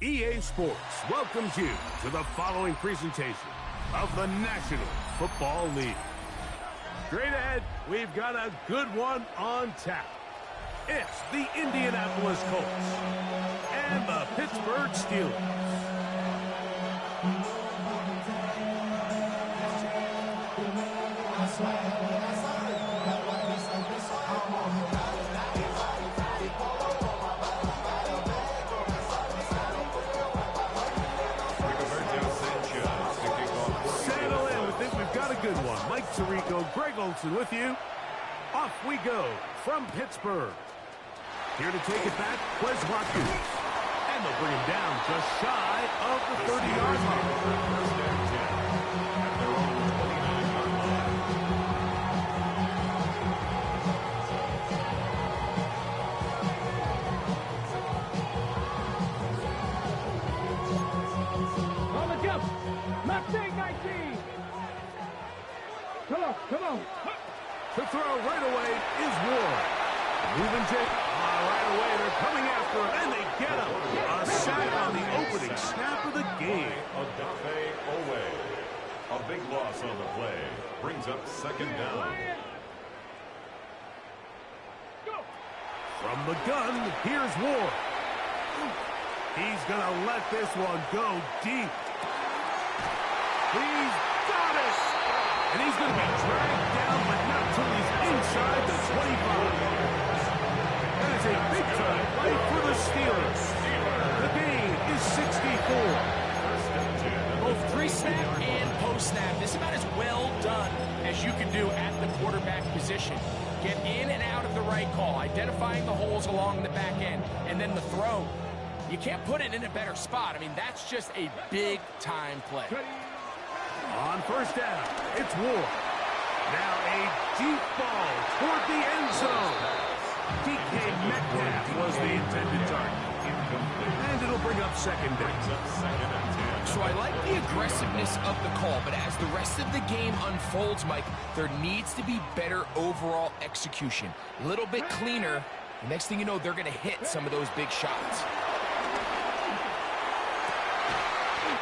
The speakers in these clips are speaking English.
EA Sports welcomes you to the following presentation of the National Football League. Straight ahead, we've got a good one on tap. It's the Indianapolis Colts and the Pittsburgh Steelers. Settle in. We think we've got a good one. Mike Tirico, Greg Olson with you. Off we go from Pittsburgh. Here to take it back, Wes Watkins. And they'll bring him down just shy of the 30-yard line. On the jump. Madden26. Come on. To throw right away is Ward. Moving Jake. Right away, they're coming after him, and they get him. A sack on the opening snap of the game. A big loss on the play. Brings up second down. From the gun, here's Ward. He's going to let this one go deep. He's got it. And he's going to be dragged down, but not till he's inside the 25. That is a big-time play for the Steelers. The gain is 64. Both pre-snap and post-snap. This is about as well done as you can do at the quarterback position. Get in and out of the right call, identifying the holes along the back end, and then the throw. You can't put it in a better spot. I mean, that's just a big-time play. On first down, it's Ward. Now a deep ball toward the end zone. DK Metcalf was the intended target. And it'll bring up second down. So I like the aggressiveness of the call, but as the rest of the game unfolds, Mike, there needs to be better overall execution. A little bit cleaner. The next thing you know, they're going to hit some of those big shots.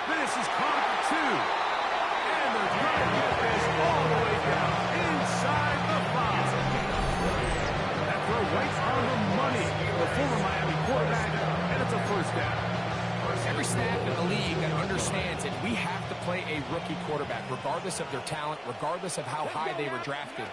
This is caught for two. And they're going to get this all the way down inside the 5. That throw right on the money. The former Miami quarterback, and it's a first down. Every staff in the league that understands that we have to play a rookie quarterback, regardless of their talent, regardless of how high they were drafted.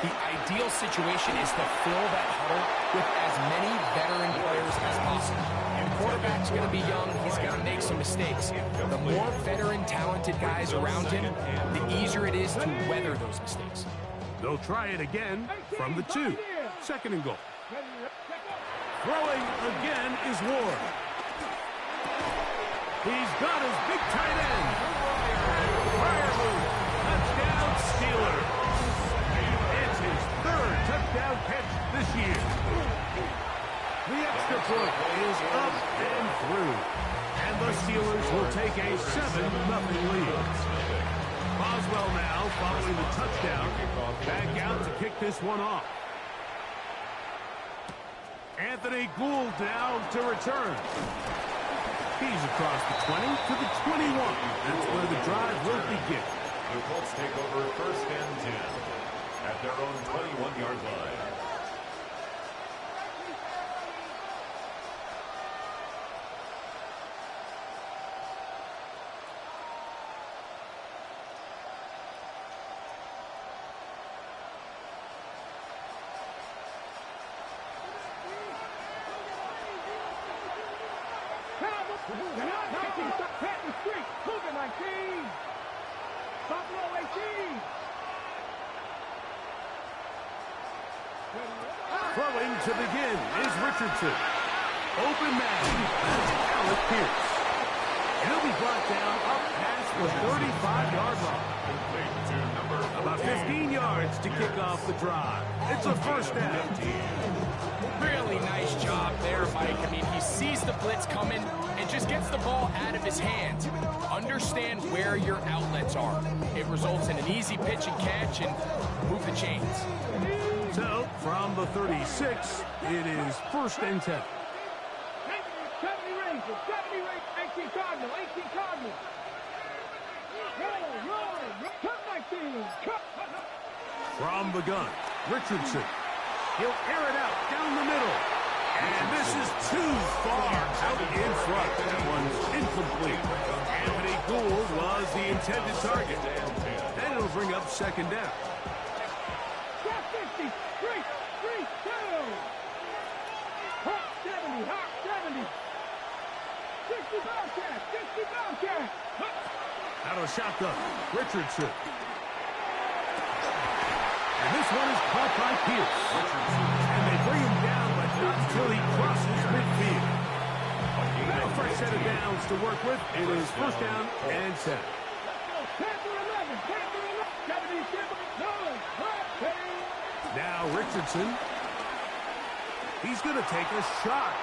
The ideal situation is to fill that huddle with as many veteran players as possible. The quarterback's going to be young. He's going to make some mistakes. The more veteran, talented guys around him, the easier it is to weather those mistakes. They'll try it again from the 2. Second and goal. Throwing again is Ward. He's got his big tight end. Fire move. Touchdown Steelers. It's his 3rd touchdown catch this year. The extra point is up and through. And the Steelers will take a 7-0 lead. Boswell now following the touchdown. Back out to kick this one off. Anthony Gould now to return. He's across the 20 to the 21. That's where the drive will begin. The Colts take over first and 10 at their own 21-yard line. Throwing to begin is Richardson. Open man. That's Alec Pierce. And he'll be brought down up past the 35-yard line. About 15 yards to kick off the drive. It's a first down. Really nice job there, Mike. I mean, he sees the blitz coming and just gets the ball out of his hands. Understand where your outlets are. It results in an easy pitch and catch and move the chains. So, from the 36, it is first and 10. for 70 rate 18 Cardinal, 18 Cardinal. Roll, cut 19, cut. From the gun, Richardson. He'll air it out down the middle. And this is too far out in front. That one's incomplete. Anthony Gould was the intended target. And it'll bring up second down. 50, 3, 2. Hot 70, hot 70. 60 Bobcat, 60 Bobcat. Out of the shotgun, Richardson. And this one is caught by Pierce. And they bring him down, but not until he crosses midfield. Now a fresh set of downs to work with. It is first down and 10. Panther 11, 77, no, Now Richardson. He's going to take a shot.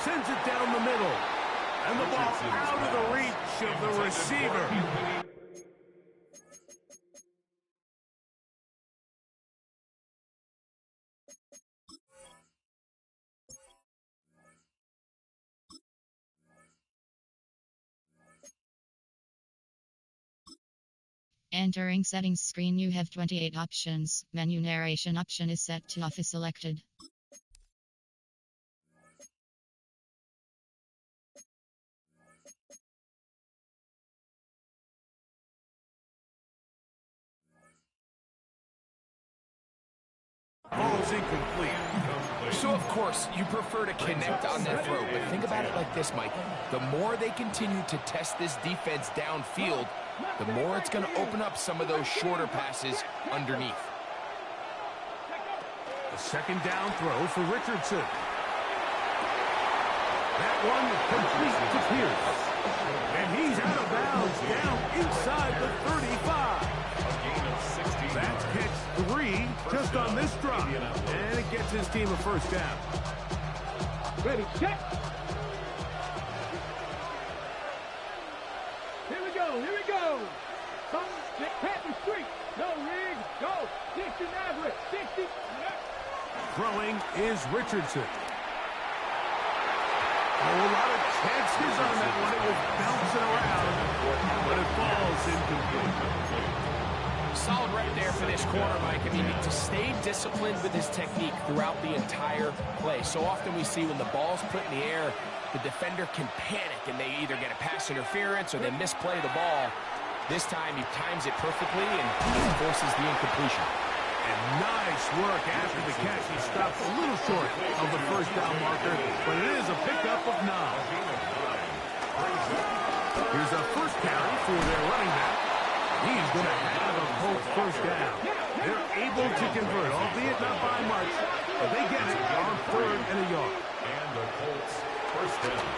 Sends it down the middle. And the ball out of the reach of the receiver. Entering settings screen, you have 28 options. Menu narration option is set to off is selected. Ball's incomplete. So, of course, you prefer to connect on that throw, but think about it like this, Mike. The more they continue to test this defense downfield, the more it's going to open up some of those shorter passes underneath. A second down throw for Richardson. That one complete to Pierce. And he's out of bounds down inside the 35. That's catch 3 just on this drive. And it gets his team a first down. Ready, set. Here we go. Panther Street. No rig. Go. 60 Maverick. 60. Throwing is Richardson. Oh, a lot of chances on that one. It was bouncing around, but it falls incomplete. Solid right there for this corner, Mike. I mean, to stay disciplined with his technique throughout the entire play. So often we see when the ball's put in the air, the defender can panic and they either get a pass interference or they misplay the ball. This time he times it perfectly and forces the incompletion. And nice work after the catch. He stopped a little short of the first down marker, but it is a pickup of 9. Here's a first carry for their running back. He's going to have a Colts first down. They're able to convert, albeit not by much, but they get it on 3rd and a yard. And the Colts first down.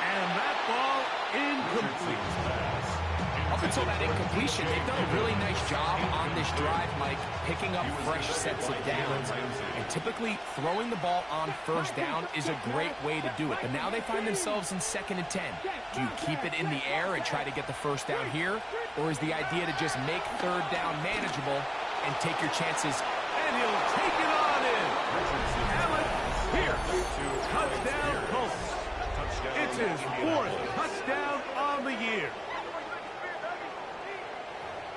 And that ball incomplete. Up until that incompletion, they've done a really nice job on this drive, Mike, picking up fresh sets of downs. And typically, throwing the ball on first down is a great way to do it. But now they find themselves in 2nd and 10. Do you keep it in the air and try to get the first down here? Or is the idea to just make 3rd down manageable and take your chances? And he'll take it on in. Allen Pierce. Touchdown Colts. It's his 4th touchdown on the year.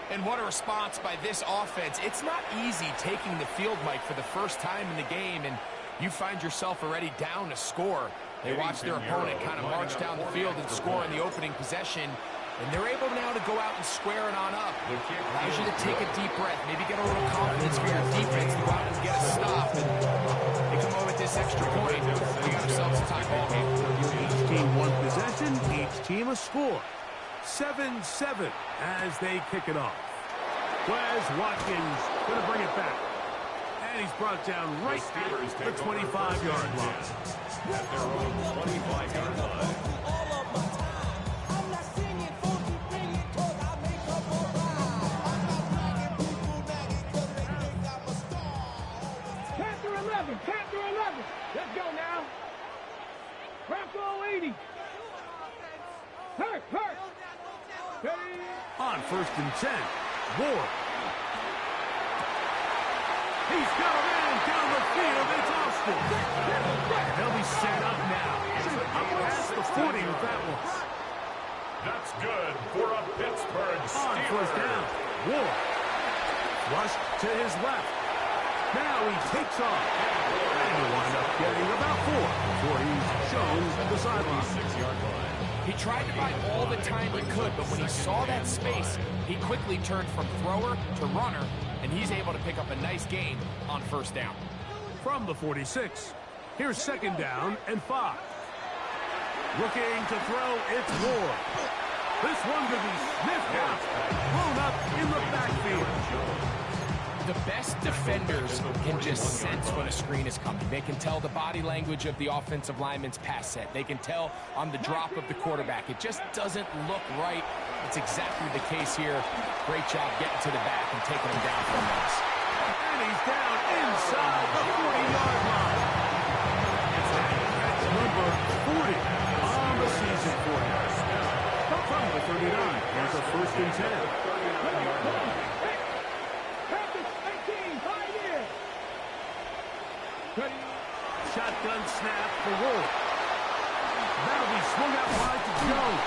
And what a response by this offense. It's not easy taking the field, Mike, for the first time in the game, and you find yourself already down to score. They watch their opponent kind of march down the field and score in the opening possession, and they're able now to go out and square it on up. Allows you to take a deep breath, maybe get a little confidence for your defense to go out and get a stop, and they come away with this extra point. They got themselves a tie ball game. Each team one possession, each team a score. 7-7 as they kick it off. Wes Watkins going to bring it back. And he's brought down right at the 25-yard line. At their own 25-yard line. Panther 11. Let's go now. Bronco 80. Hurt. On 1st and 10, Ward. He's got a man down the field. It's Austin. They'll be set up now. first down. Ward. Rush to his left. Now he takes off. And he'll wind up getting about 4 before he's shown at the sideline. 6-yard line. He tried to buy all the time he could, but when he saw that space, he quickly turned from thrower to runner, and he's able to pick up a nice gain on first down. From the 46, here's second down and 5. Looking to throw, it's Ward. This one could be sniffed out, blown up in the backfield. The best defenders can just sense when a screen is coming. They can tell the body language of the offensive lineman's pass set. They can tell on the drop of the quarterback. It just doesn't look right. It's exactly the case here. Great job getting to the back and taking him down for a mess. And he's down inside the 40-yard line. That's number 40 on the season for him. From the 39, here's a 1st and 10. Shotgun snap for Wolf. That'll be swung out wide to Jones.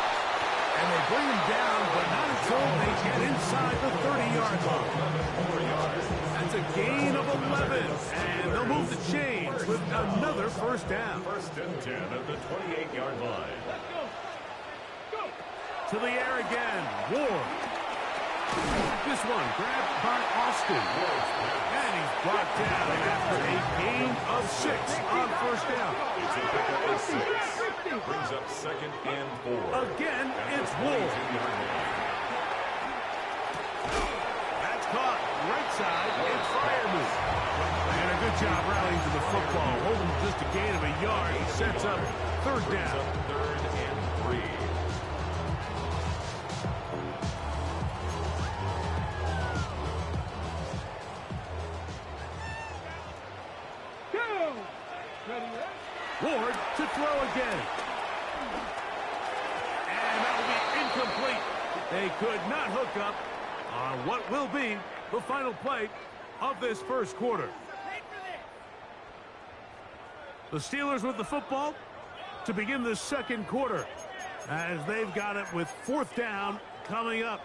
And they bring him down, but not until they get inside the 30-yard line. That's a gain of 11. And they'll move the chains with another first down. 1st and 10 at the 28-yard line. To the air again. Ward. This one grabbed by Austin. And he's brought down after a gain of 6 on first down. It's a pickup of 6. Brings up 2nd and 4. Again, it's Ward. That's caught. Right side, it's Fireman. And a good job rallying to the football. Holding just a gain of a yard. He sets up 3rd down. 3rd and 3. Ward to throw again. And that'll be incomplete. They could not hook up on what will be the final play of this first quarter. The Steelers with the football to begin the second quarter as they've got it with 4th down coming up.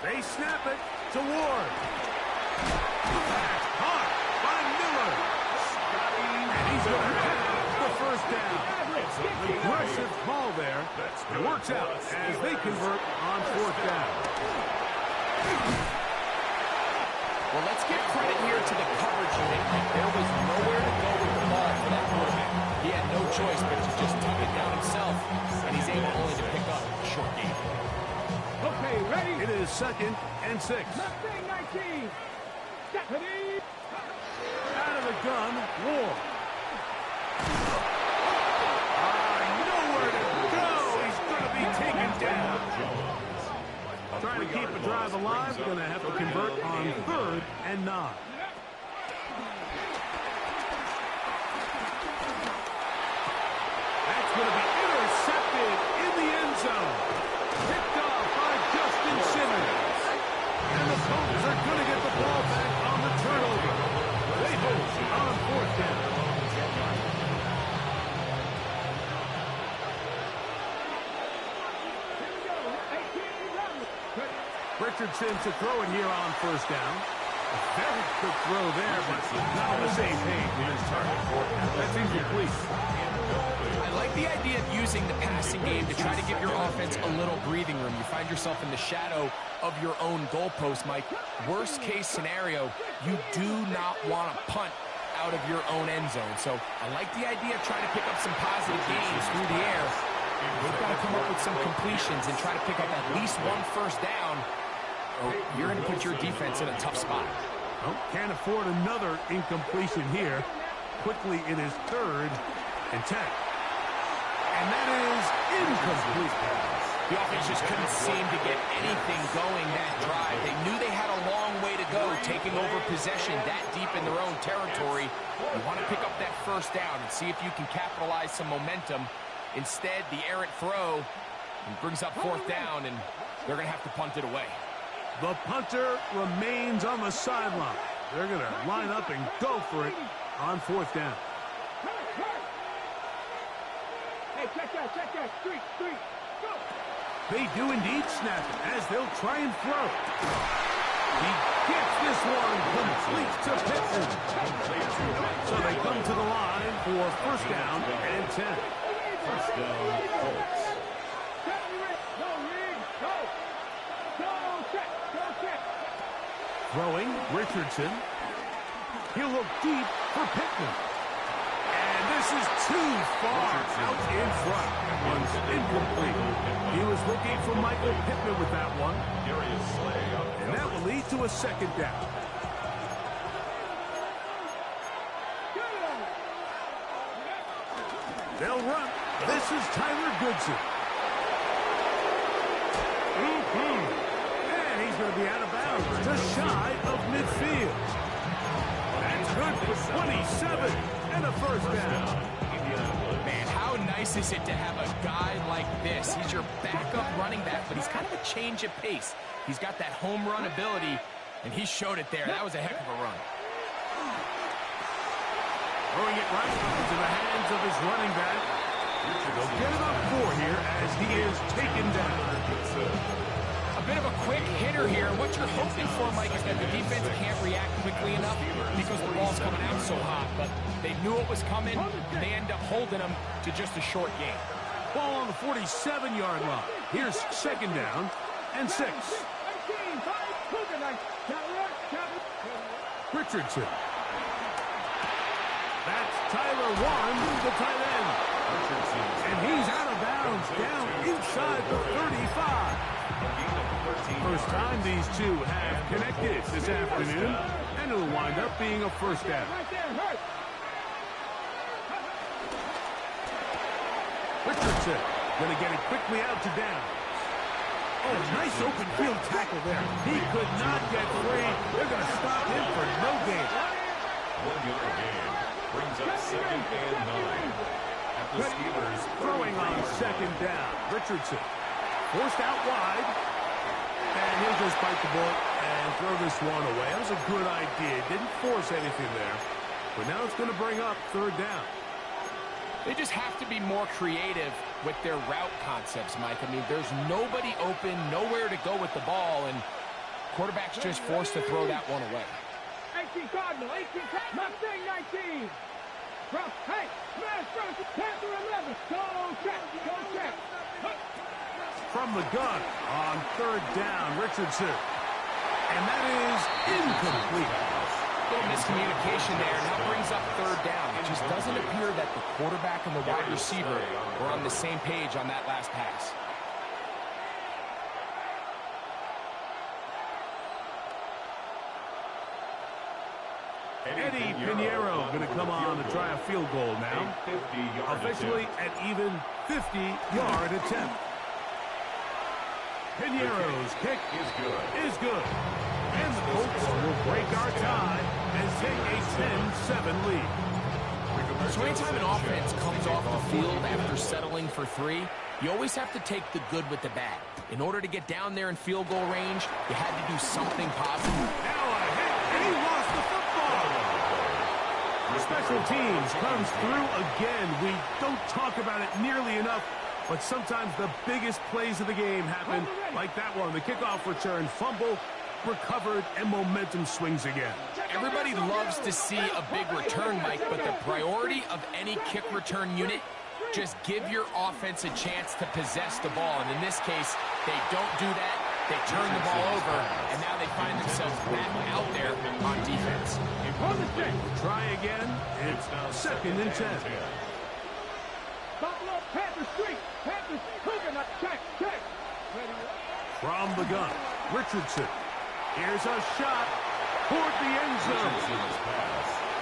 They snap it to Ward. Pass caught by Miller. And he's going to have the first down. Aggressive call there. It works out as they convert on 4th down. Well, let's give credit here to the coverage unit. There was nowhere to go with the ball for that quarterback. He had no choice but to just tuck it down himself, and he's able only to pick up a short gain. Okay, ready? It is 2nd and 6. Mustang 19. Stephanie. Out of the gun, Ward. Nowhere to go. He's going to be taken down. Trying to keep a drive alive. Going to have to convert on 3rd and 9. That's going to be intercepted in the end zone. Picked off by Justin Simmons. And the Colts are going to get the ball back on the turnover. They hold on 4th down. Richardson to throw it here on 1st down. A very quick throw there, but not on the same page with his target. That's incomplete. I like the idea of using the passing game to try to give your offense a little breathing room. You find yourself in the shadow of your own goalpost, Mike. Worst case scenario, you do not want to punt out of your own end zone. So I like the idea of trying to pick up some positive gains through the air. They've got to come up with some completions and try to pick up at least 1 first down, or you're going to put your defense in a tough spot. Well, can't afford another incompletion here. Quickly, it is 3rd and 10. And that is incomplete. The offense just couldn't seem to get anything going that drive. They knew they had a long way to go, taking over possession that deep in their own territory. You want to pick up that first down and see if you can capitalize some momentum Instead, the errant throw brings up fourth down, and they're going to have to punt it away. The punter remains on the sideline. They're going to line up and go for it on fourth down. Hey, check that. Street, go. They do indeed snap it as they'll try and throw. He gets this one complete to Pittman. So they come to the line for first down and 10. First down, Colts. Throwing, Richardson. He'll look deep for Pittman. And this is too far out in front. That one's incomplete. He was looking for Michael Pittman with that one. And that will lead to a second down. They'll run. This is Tyler Goodson. And he's going to be out of bounds, just shy of midfield. That's good for 27 and a first down. Man, how nice is it to have a guy like this? He's your backup running back, but he's kind of a change of pace. He's got that home run ability, and he showed it there. That was a heck of a run. Throwing it right into the hands of his running back. They'll get about 4 here as he is taken down. A bit of a quick hitter here. What you're hoping for, Mike, is that the defense can't react quickly enough because the ball's coming out so hot. But they knew it was coming. They end up holding them to just a short game. Ball on the 47-yard line. Here's second down and 6. Richardson. That's Tyler Warren, the tight end. And he's out of bounds, down inside the 35. First time these two have connected this afternoon, and it'll wind up being a first down. Richardson going to get it quickly out to down. Oh, nice open field tackle there. He could not get free. They're going to stop him for no gain. 1 yard gain brings up second and 9. At the Steelers throwing on second down. Richardson forced out wide. And he'll just bite the bullet and throw this one away. That was a good idea. Didn't force anything there. But now it's going to bring up third down. They just have to be more creative with their route concepts, Mike. I mean, there's nobody open, nowhere to go with the ball, and quarterback's just forced to throw that one away. 18 Cardinal, 18 Mustang 19. Hey, smash first, Panther 11. Go check. From the gun on third down, Richardson. And that is incomplete. A little miscommunication there, and that brings up third down. It just doesn't appear that the quarterback and the wide receiver were on the same page on that last pass. Eddie Pinheiro going to come on to try a field goal now. Officially an even 50-yard attempt. Pinheiro's kick is good. And the Colts will break our tie and take a 10-7 lead. So anytime an offense comes off the field after settling for 3, you always have to take the good with the bad. In order to get down there in field goal range, you had to do something positive. Now a hit, and he lost the football. Special teams comes through again. We don't talk about it nearly enough, but sometimes the biggest plays of the game happen like that one. The kickoff return, fumble, recovered, and momentum swings again. Everybody loves to see a big return, Mike, but the priority of any kick return unit, just give your offense a chance to possess the ball. And in this case, they don't do that. They turn the ball over, and now they find themselves back out there on defense. Try again. It's second and 10. Buffalo Panther Street. Panthers Cougar. Check. From the gun, Richardson. Here's a shot toward the end zone.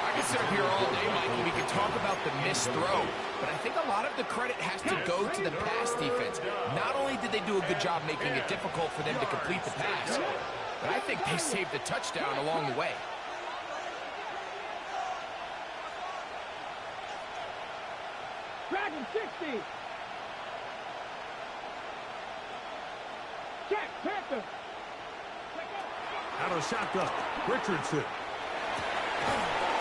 I could sit up here all day, Mike, and we could talk about the missed throw, but I think a lot of the credit has to go to the pass defense. Not only did they do a good job making it difficult for them to complete the pass, but I think they saved a touchdown along the way. Dragon 60. Panther. Out of shotgun. Richardson.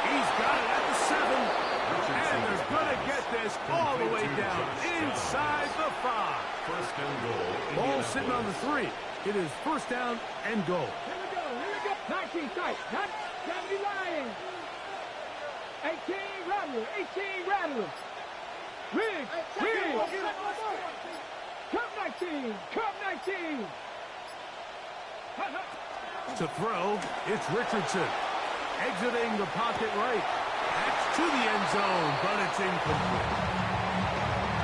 He's got it at the 7. And they're going to get this all the way down inside the 5. First and goal. Ball sitting on the 3. It is first down and goal. Here we go. 19 tight. 70 Lions. 18 Rattler. 18 Rattler. Riggs. Cup 19. Cup 19. To throw, it's Richardson. Exiting the pocket right. That's to the end zone, but it's incomplete.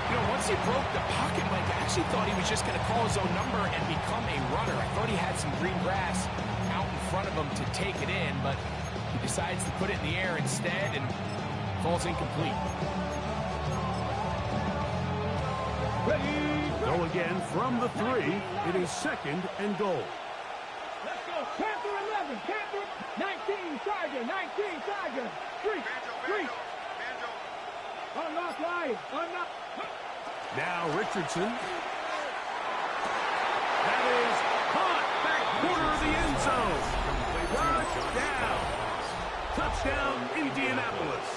You know, once he broke the pocket, Mike, I actually thought he was just going to call his own number and become a runner. I thought he had some green grass out in front of him to take it in, but he decides to put it in the air instead and falls incomplete. Go again from the 3. It is second and goal. Let's go. Panther 11. Panther 19. Tiger. 19. Tiger. Street. Unlock line. Unlock. Now Richardson. That is caught. Back corner of the end zone. Touchdown, Indianapolis.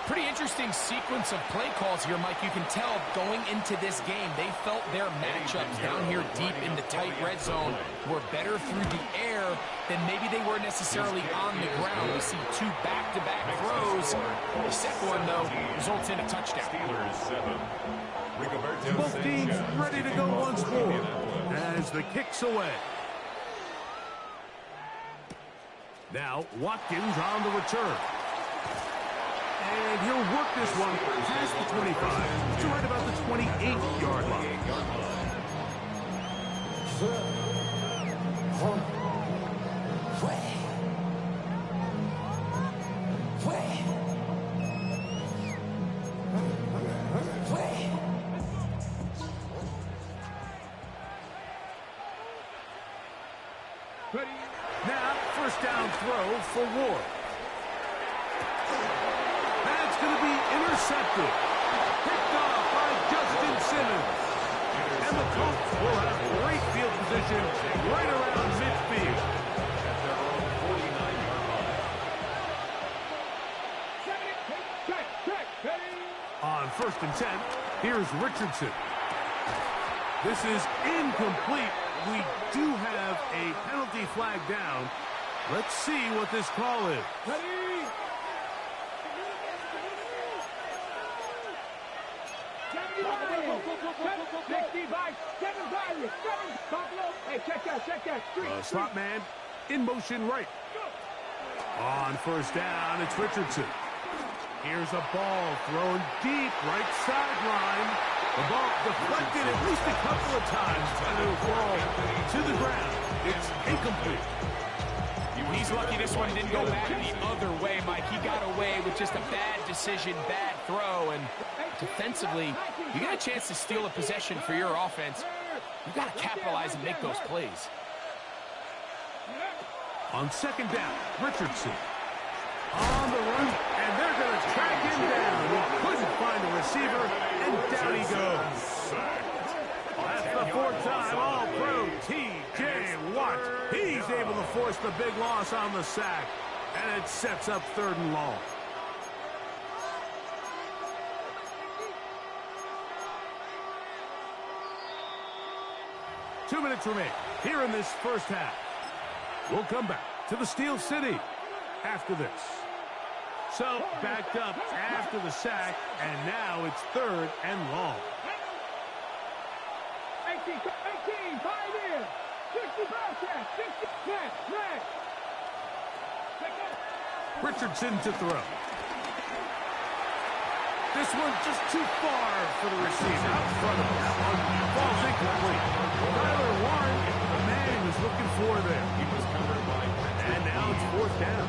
Pretty interesting sequence of play calls here, Mike. You can tell going into this game, they felt their matchups down here deep in the tight red zone were better through the air than maybe they were necessarily on the ground. We see 2 back-to-back throws. The second one, though, results in a touchdown. Both teams ready to go once more as the kick's away. Now Watkins on the return. And he'll work this one past the 25 to right about the 28-yard line. Now, first down throw for Ward. That's going to be intercepted. Picked off by Justin Simmons. And the Colts will have great field position right around midfield. On first and 10, here's Richardson. This is incomplete. We do have a penalty flag down. Let's see what this call is. Slot man in motion right. On first down, it's Richardson. Here's a ball thrown deep right sideline. The ball deflected at least a couple of times, and it'll fall to the ground. It's incomplete. He's lucky this one didn't go back the other way, Mike. He got away with just a bad decision, bad throw, and defensively, you got a chance to steal a possession for your offense. You got to capitalize and make those plays. On second down, Richardson on the run, and they're going to track him down. He couldn't find a receiver, and down he goes. That's the 4th time All-Pro T.J. Watt. He's able to force the big loss on the sack, and it sets up 3rd and long. Two minutes remain here in this first half. We'll come back to the Steel City after this. So, backed up after the sack, and now it's 3rd and long. 18, 5 in. 60 broadcast, 60, net. Richardson to throw. This one just too far for the receiver. Out front of him. That one falls incomplete. Tyler Warren, the man he was looking for there. He was covered by. And now it's 4th down.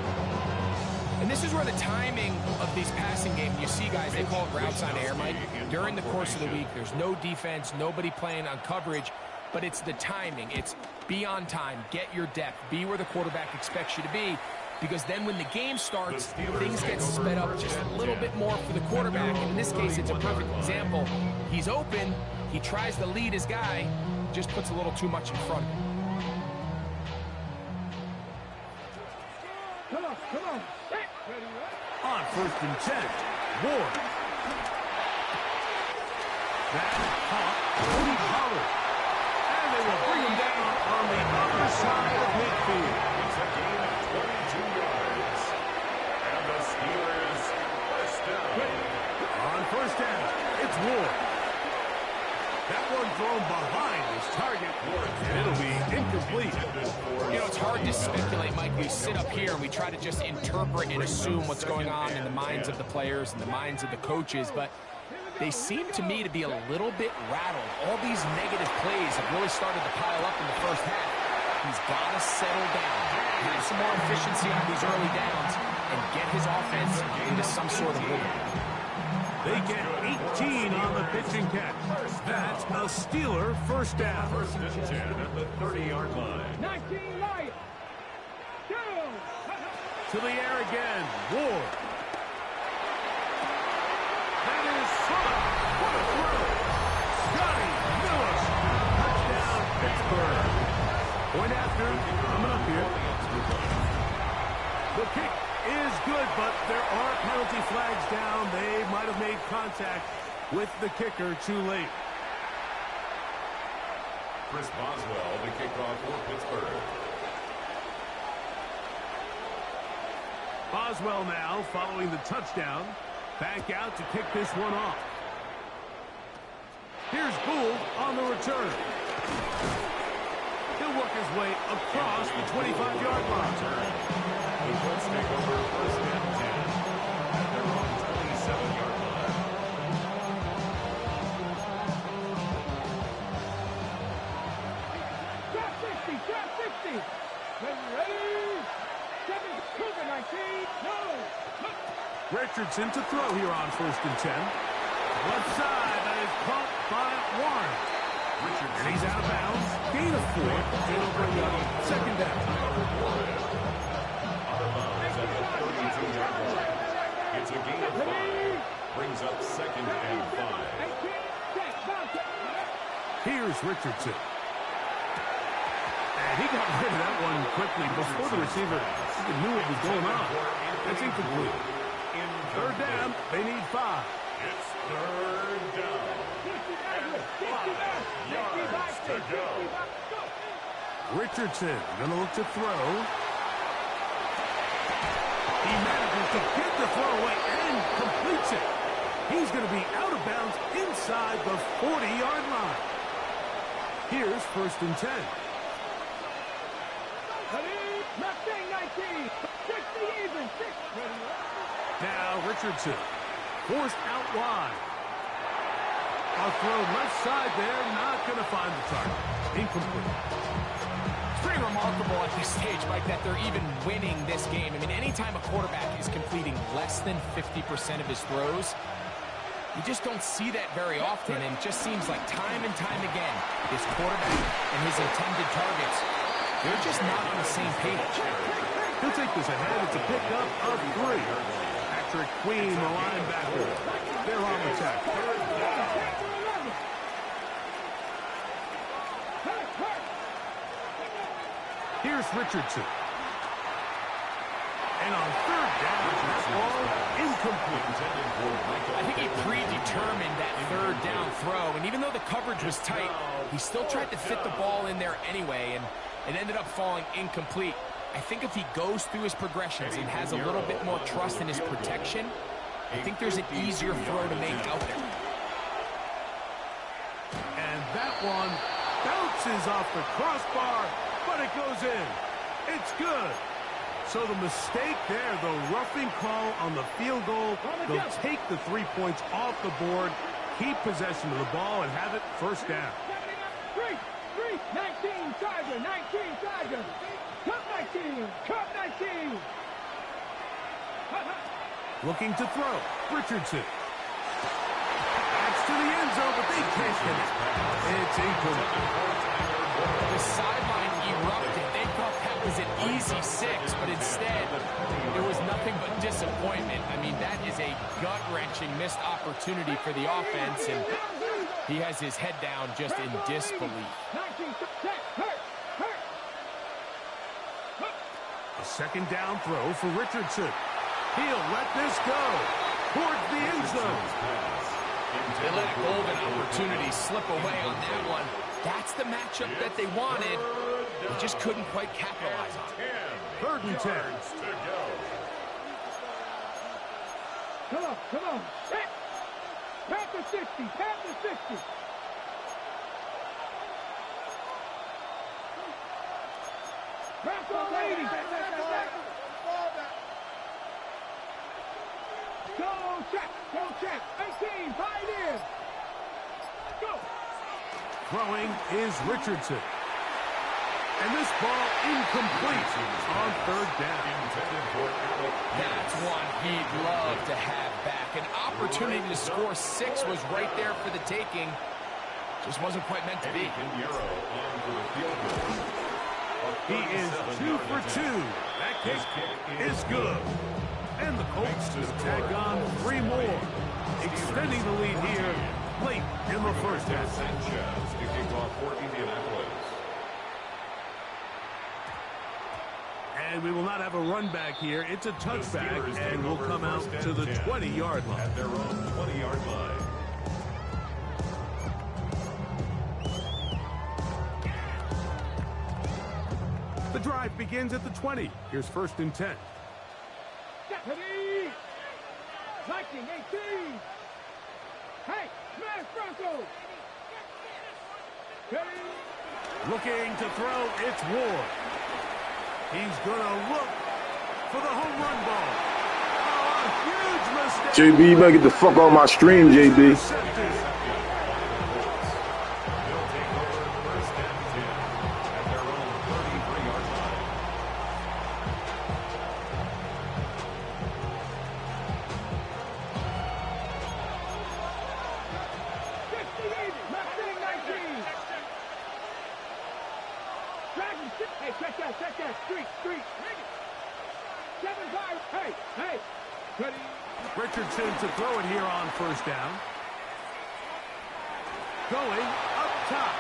And this is where the timing of these passing games, you see guys, they call it routes on air, Mike. During the course of the week, there's no defense, nobody playing on coverage, but it's the timing. It's be on time, get your depth, be where the quarterback expects you to be, because then when the game starts, things get sped up just a little bit more for the quarterback. And in this case, it's a perfect example. He's open, he tries to lead his guy, just puts a little too much in front of him. Come on, come on. Set. Ready, On 1st and 10, Ward. That's caught. Cody Pollard. And they will bring him down on the other side of midfield. It's a gain of 22 yards. And the Steelers first down. On 1st down, it's Ward. That one thrown behind his target, and it'll be incomplete. You know, it's hard to speculate, Mike. We sit up here and we try to just interpret and assume what's going on in the minds of the players and the minds of the coaches, but they seem to me to be a little bit rattled. All these negative plays have really started to pile up in the first half. He's got to settle down, have some more efficiency on these early downs, and get his offense into some sort of rhythm. They get 18 on the pitching catch. That's a Steeler first down. 1st and 10 at the 30-yard line. 19 Lions. Go. To the air again, Ward. That is Slot. What a throw. Scotty Miller. Touchdown, Pittsburgh. Point after, coming up here. The kick is good, but there are penalty flags down. They might have made contact with the kicker too late. Chris Boswell, the kickoff for Pittsburgh. Boswell now following the touchdown. Back out to kick this one off. Here's Gould on the return. He'll work his way across the 25-yard line. The Colts take over 1st and 10 at their own 27-yard line. Drop 60, drop 60. Ready? 7, Cougar 19. No. Richardson to throw here on 1st and 10. Left side, that is caught by Warren. And he's out of bounds. Gain of 4. It'll bring up 2nd down. It's a gain of 5. Brings up 2nd and 5. Here's Richardson. And he got rid of that one quickly before the receiver even knew what was going on. That's incomplete. 3rd down, they need 5. It's 3rd down. And 5 yards to go. Richardson gonna look to throw. He manages to get the throw away and completes it. He's going to be out of bounds inside the 40-yard line. Here's 1st and 10. Mustang 19. 60 even. 6. Now Richardson forced out wide. A throw left side there, not going to find the target. Incomplete. It's pretty remarkable at this stage, Mike, that they're even winning this game. I mean, anytime a quarterback is completing less than 50% of his throws, you just don't see that very often, and it just seems like time and time again, this quarterback and his intended targets, they're just not on the same page. He'll take this ahead. It's a pickup of 3. Patrick Queen, the linebacker. They're on the attack. Here's Richardson. And on 3rd down, ball incomplete. I think he predetermined that 3rd down throw, and even though the coverage was tight, he still tried to fit the ball in there anyway, and it ended up falling incomplete. I think if he goes through his progressions and has a little bit more trust in his protection, I think there's an easier throw to make out there. And that one bounces off the crossbar, but it goes in. It's good. So the mistake there, the roughing call on the field goal, they'll take the 3 points off the board, keep possession of the ball, and have it 1st down. 19 Charger, 19 Charger. Cup 19, Cup 19. Looking to throw, Richardson. That's to the end zone, but they can't get it. It's incomplete. The sideline erupted. They thought that was an easy 6, but instead, it was nothing but disappointment. I mean, that is a gut-wrenching missed opportunity for the offense, and He has his head down just in disbelief. 19, set, hurt. A second down throw for Richardson. He'll let this go towards the end zone. They let a golden opportunity slip away on that one. That's the matchup that they wanted. They just couldn't quite capitalize on it. 3rd and 10. Come on. Set. Pass the 60. Pass on 80. Go check. 18, Pioneer. Go. Throwing is Richardson. And this ball incomplete on 3rd down. That's one he'd love to have back. An opportunity to score 6 was right there for the taking. Just wasn't quite meant to be. He is 2 for 2. That kick is good. And the Colts just tack on 3 more, extending the lead here late in the first half. Sanchez to kick off for Indianapolis. And we will not have a run back here. It's a touchback, and will come out to the 20-yard line. At their own 20-yard line. The drive begins at the 20. Here's 1st and 10. Deputy! Lightning 18! Hey, smash Bronco! Looking to throw, it's Ward. He's going to look for the home run ball. Oh, a huge mistake. JB, you better get the fuck off my stream, JB. Check that. Street. 7-5. Hey. Ready. Richardson to throw it here on 1st down. Going up top.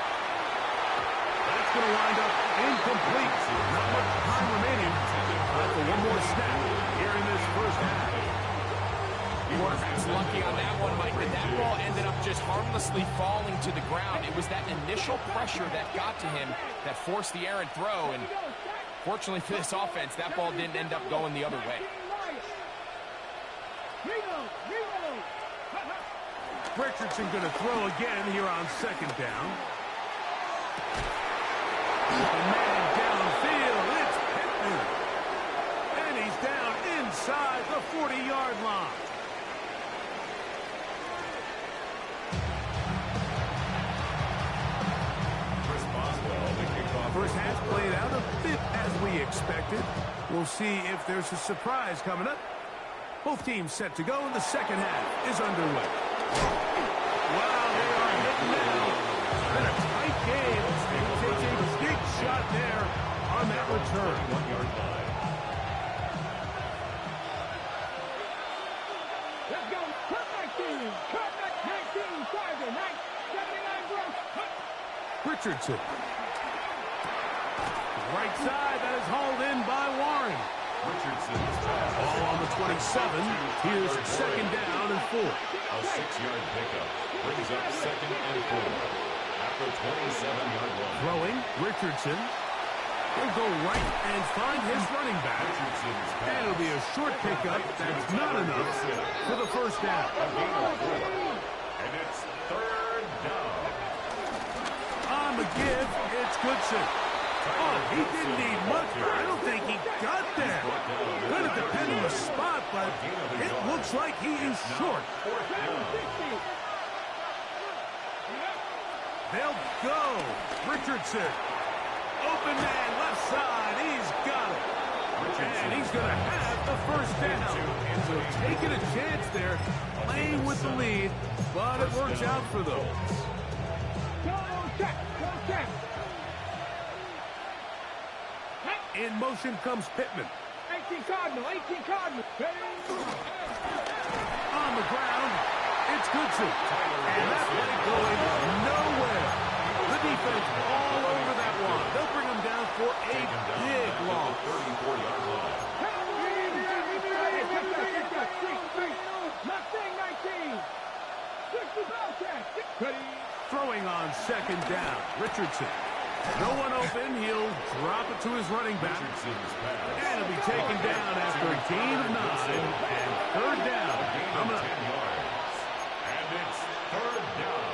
That's going to wind up incomplete. Not much time remaining. Time for one more snap here in this first half. Quarterback's lucky on that one, Mike, but that ball ended up just harmlessly falling to the ground. It was that initial pressure that got to him that forced the errant throw, and fortunately for this offense, that ball didn't end up going the other way. Richardson going to throw again here on 2nd down. The man downfield, it's Pittman. And he's down inside the 40-yard line. First half played out a bit as we expected. We'll see if there's a surprise coming up. Both teams set to go, and the second half is underway. Wow, they are hitting now. It's been a tight game. He takes a big shot there on that return. 1-yard line. Let's go. Cut 19. Tiger. 79 Bronx. Richardson. Right side, that is hauled in by Warren. Richardson's pass. Ball on the 27. Here's 2nd down and 4. A 6-yard pickup brings up 2nd and 4 at the 27-yard line. Throwing, Richardson. He'll go right and find his running back. And it'll be a short pickup. That's not enough for the first down. A gain of 4. And it's 3rd down. On the give, it's Goodson. Oh, he didn't need much. I don't think he got there. Going to depend on the spot, but it looks like he is short. They'll go. Richardson. Open man, left side. He's got it. And he's going to have the first down. So taking a chance there, playing with the lead, but it works out for them. Go check. In motion comes Pittman. 18 Cardinal. On the ground, It's Goodson. And that play going nowhere. The defense all over that one. They'll bring him down for a big loss. 34-yard line. Throwing on second down. Richardson. No one open. He'll drop it to his running back. And he'll be taken down after a gain of 9 and third down. Coming up. 10 yards. And it's third down.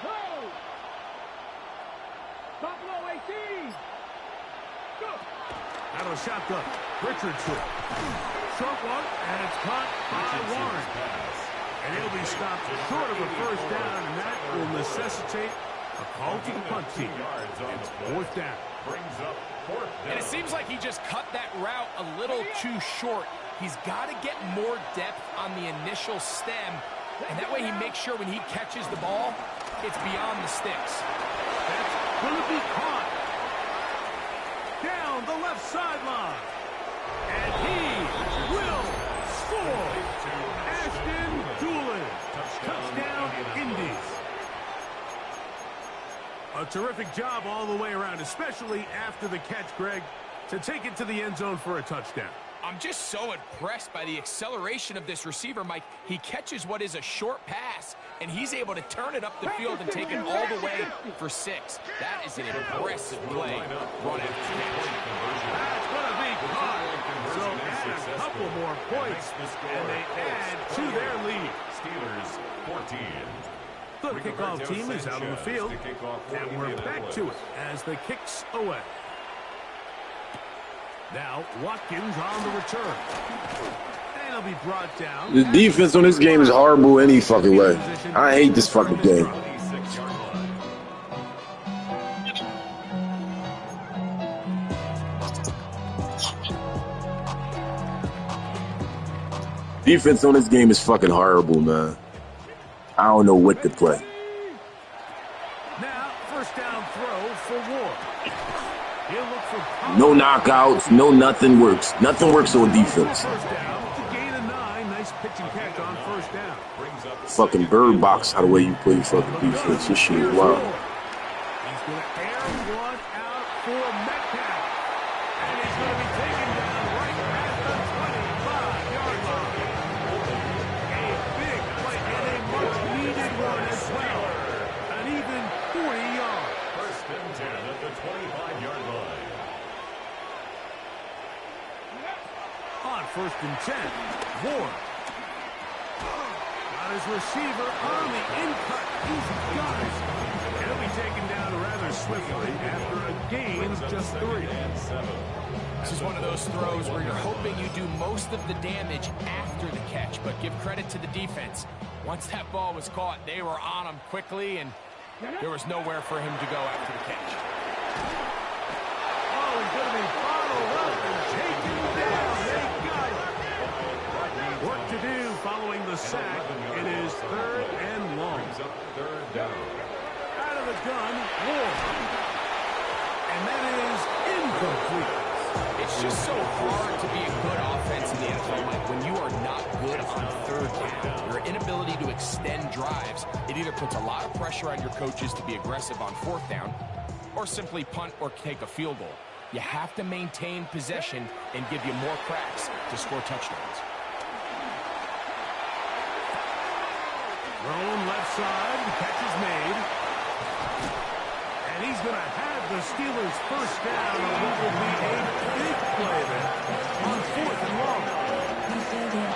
Roll. Buffalo 18. Go. Out of the shotgun. Richardson. Short one, and it's caught by Warren. And he'll be stopped short of a first down, and that will necessitate a call to the punt team. It's fourth down. Brings up fourth down. And it seems like he just cut that route a little too short. He's got to get more depth on the initial stem, and that way he makes sure when he catches the ball, it's beyond the sticks. That's going to be caught. Down the left sideline. And he will score. Ashton Doolin. Touchdown, Indies. A terrific job all the way around, especially after the catch, Greg, to take it to the end zone for a touchdown. I'm just so impressed by the acceleration of this receiver, Mike. He catches what is a short pass, and he's able to turn it up the field and take it all the way for 6. That is an impressive play. Run after catch. That's going to be caught. So add a couple more points, and they add to their lead. Steelers 14. The kickoff team is out on the field, and we're back to it as the kicks away. Now, Watkins on the return. And he'll be brought down. The defense on this game is horrible any fucking way. I hate this fucking game. Defense on this game is fucking horrible, man. I don't know what to play. Now, first down throw for Ward. He'll look for No knockouts, no nothing works. Nothing works on defense. first down. Gain of 9. Nice pitch and catch on first down. Fucking bird box how the way you play fucking defense. This shit is wild. He's going to air one out for Metcalf. And he's going to be taken down right at the 25-yard line. A big play and a much-needed one as well. An even 40 yards. First and 10 at the 25-yard line. On first and 10, Ward. Got his receiver on the in-cut. He's got it. And he'll be taken down rather swiftly after a gain of just 3. This is one of those throws where you're hoping you do most of the damage after the catch, but give credit to the defense. Once that ball was caught, they were on him quickly, and there was nowhere for him to go after the catch. Oh, he's going to be followed up and taken down. They got him. Work to do following the sack. It is third and long. Third down. Out of the gun, Ward. And that is incomplete. It's just so hard to be a good offense in the NFL, Mike, when you are not good on third down. Your inability to extend drives, it either puts a lot of pressure on your coaches to be aggressive on fourth down, or simply punt or take a field goal. You have to maintain possession and give you more cracks to score touchdowns. Thrown left side, the catch is made. And he's going to have the Steelers first down, and it will be a big play there on fourth and long.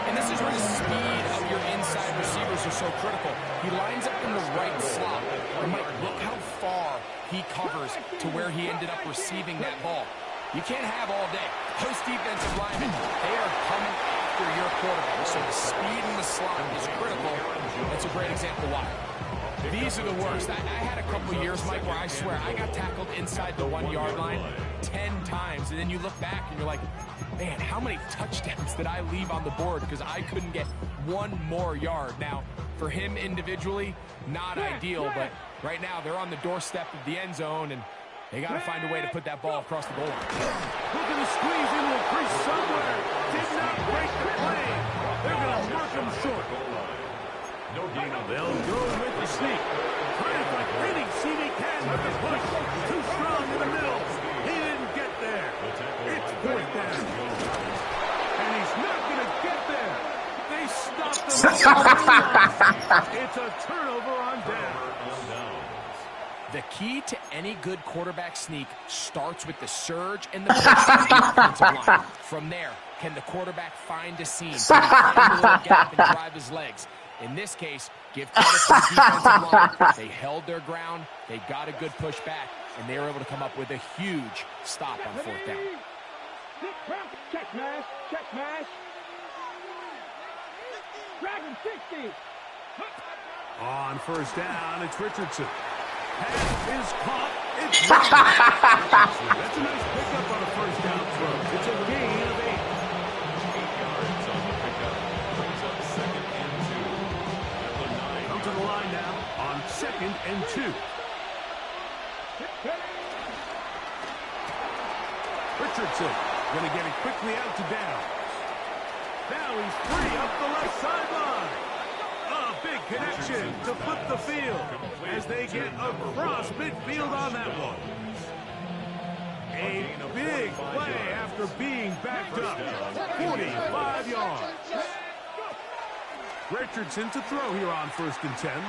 And this is where the speed of your inside receivers are so critical. He lines up in the right slot. And Mike, look how far he covers to where he ended up receiving that ball. You can't have all day. Those defensive linemen, they are coming after your quarterback. So the speed in the slot is critical. That's a great example why. These are the worst. I had a couple years, Mike, where I swear I got tackled inside the 1-yard line. 10 times, and then you look back and you're like, man, how many touchdowns did I leave on the board because I couldn't get one more yard? Now, for him individually, not ideal, but right now they're on the doorstep of the end zone, and they got to find a way to put that ball across the goal line. Looking to squeeze into a crease somewhere. Did not break the play. They're going to mark him short. No gain on the They'll go with the sneak. Trying to find any seam he can with the push. Too strong in the middle. He didn't get there. It's fourth down. And he's not going to get there. They stopped him. It's a turnover on down. The key to any good quarterback sneak starts with the surge and the push of the offensive line. From there, can the quarterback find a seam? Can he find a little gap and drive his legs? In this case, give credit to the defensive line. They held their ground, they got a good push back, and they were able to come up with a huge stop on fourth down. Check mash, check mash. Dragon 60. On first down, it's Richardson. Pass is caught. It's That's a nice pickup on a first down throw. It's a gain of 8. 8 yards on the pickup. Brings up 2nd and 2. At the 9. Come to the line now on 2nd and 2. Richardson going to get it quickly out to down. Now he's free up the left sideline. A big connection to flip the field as they get across midfield on that one. A big play after being backed up. 45 yards. Richardson to throw here on 1st and 10.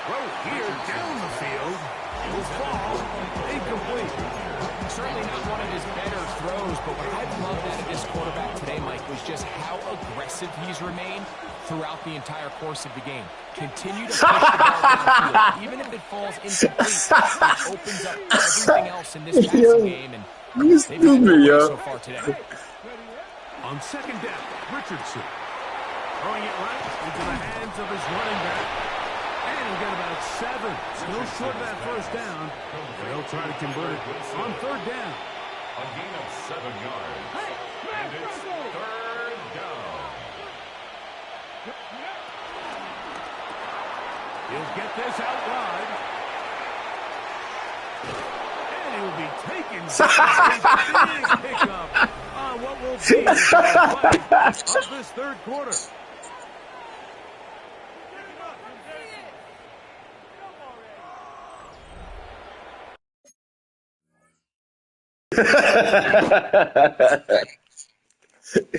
Throw here down the field. Will fall. Incomplete. Certainly not one of his better throws, but what I've loved out of this quarterback today, Mike, was just how aggressive he's remained throughout the entire course of the game. Continue to push the ball downfield. Even if it falls incomplete, it opens up everything else in this passing game, and they've had no way so far today. On 2nd down, Richardson throwing it right into the hands of his running back. And he'll get about 7. Still short of that first down. They'll try to convert it on 3rd down. A gain of 7 yards. And it's 3rd down. He'll get this out wide. And he will be taken down. A big pickup on what will be the final play of this 3rd quarter.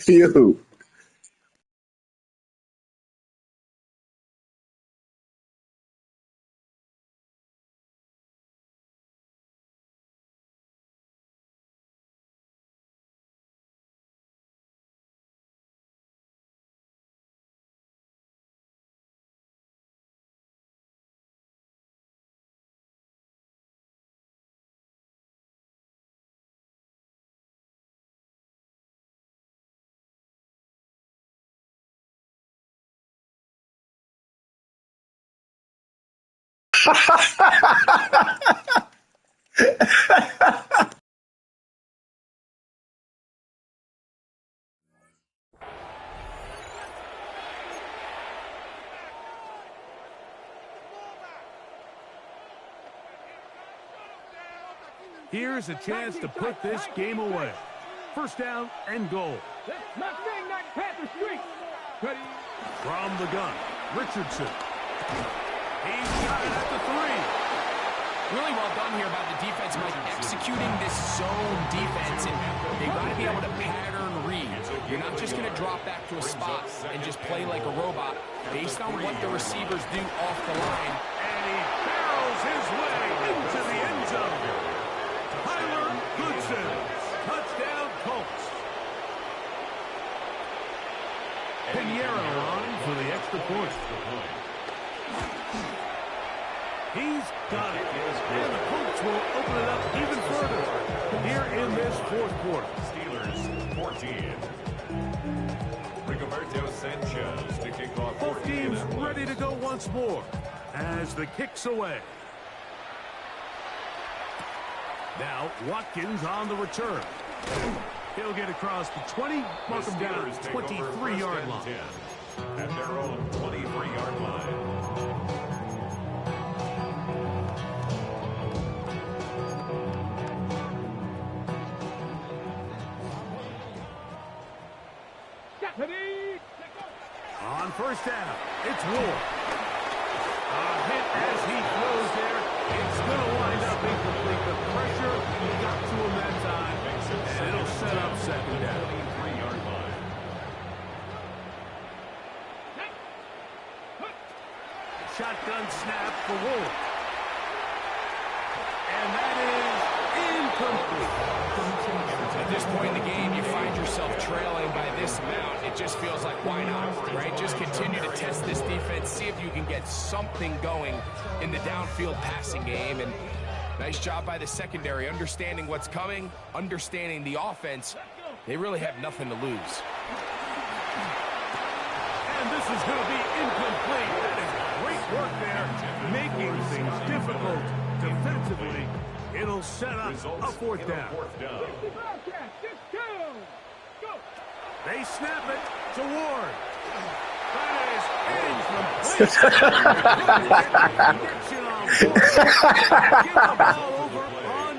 You. Here's a chance to put this game away. 1st down and goal. Mustang Night Panther Street. From the gun, Richardson. He's got it at the 3. Really well done here by the defense, Mike, executing this zone defense, and they've got to be able to pattern read. You're not just going to drop back to a spot and just play like a robot. Based on what the receivers do off the line, And he barrels his way into the end zone. Tyler Goodson, touchdown Colts. Pinheiro on for the extra point. He's got it. And the Colts will open it up even further here in this 4th quarter. Steelers 14. Rigoberto Sanchez to kick off. Both teams ready to go once more as the kick's away. Now, Watkins on the return. He'll get across the 20, mark him down at 23-yard line. 10 at their own 23-yard line. On first down, it's Ward. A hit as he throws there. It's going to wind up incomplete. The pressure got to him that time, and it'll set up second down. 23-yard line. Shotgun snap for Ward. And that is incomplete. At this point in the game, you find yourself trailing by this amount. It just feels like, why not, right? Just continue to test this defense, see if you can get something going in the downfield passing game. And nice job by the secondary, understanding what's coming, understanding the offense. They really have nothing to lose. And this is going to be incomplete. That is great work there, making things difficult defensively. It'll set up a fourth down. They snap it to Ward. That is incomplete. Give the ball over on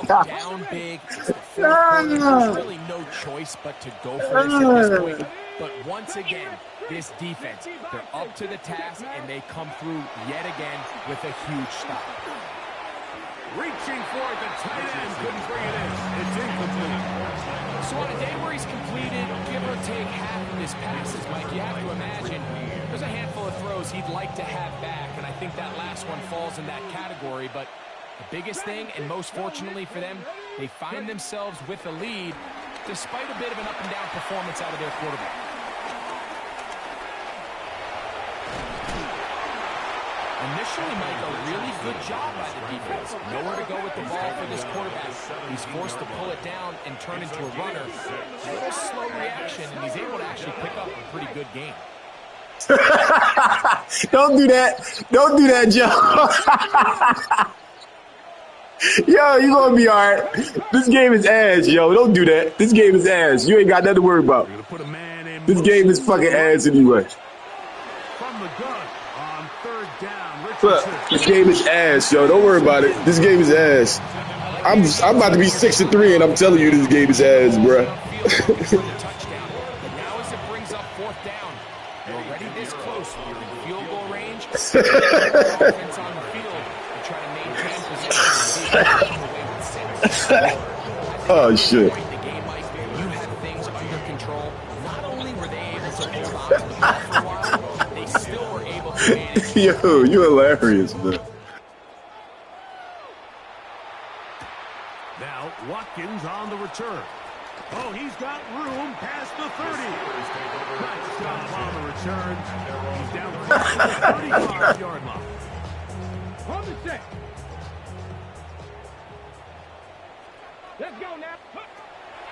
down. Down big. It's the fourth quarter. There's really no choice but to go for this at this point. But once again, this defense, they're up to the task, and they come through yet again with a huge stop. Reaching for it, the tight end couldn't bring it in. It's incomplete. So on a day where he's completed, give or take half of his passes, Mike, you have to imagine there's a handful of throws he'd like to have back, and I think that last one falls in that category. But the biggest thing, and most fortunately for them, they find themselves with a lead despite a bit of an up-and-down performance out of their quarterback. Initially, Mike, a really good job by the defense. Nowhere to go with the ball for this quarterback. He's forced to pull it down and turn into a runner. A little slow reaction, and he's able to actually pick up a pretty good game. Don't do that. Don't do that, Joe. Yo, you gonna be all right. This game is ass, yo. Don't do that. This game is ass. You ain't got nothing to worry about. This game is fucking ass anyway. From the gun on third down. Look, this game is ass, yo. Don't worry about it. This game is ass. I'm about to be 6-3, and I'm telling you, this game is ass, bro. Now as it brings up fourth down, you're already this close. You're in field goal range. Offense on the field and try to maintain position. Oh, shit. The game, Mike, you had things under control. Not only were they able to hold on to the ball for a while, they still were able to manage. Yo, you hilarious, man. Now Watkins on the return. Oh, he's got room past the 30. Nice job on the return. He's down close to the 35-yard line. On the set. Let's go now.